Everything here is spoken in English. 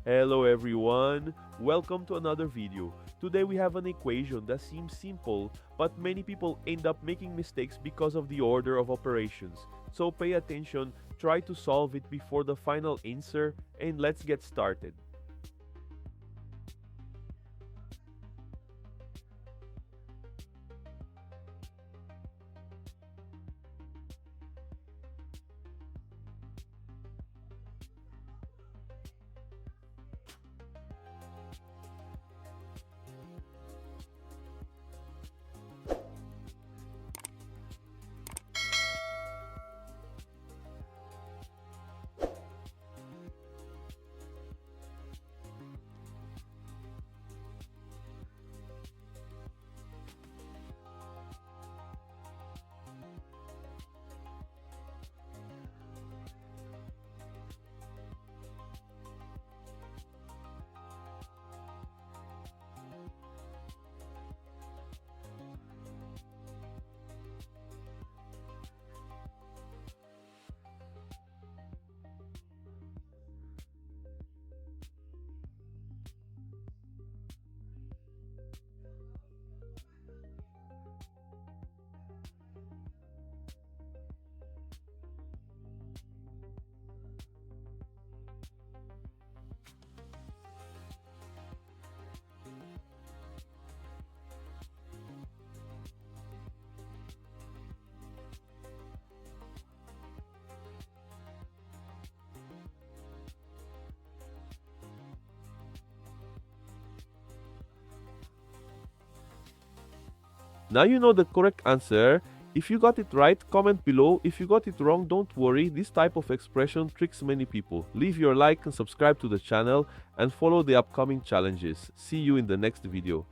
Hello everyone, welcome to another video. Today we have an equation that seems simple, but many people end up making mistakes because of the order of operations. So pay attention, try to solve it before the final answer, and let's get started. Now you know the correct answer. If you got it right, comment below. If you got it wrong, don't worry. This type of expression tricks many people. Leave your like and subscribe to the channel and follow the upcoming challenges. See you in the next video.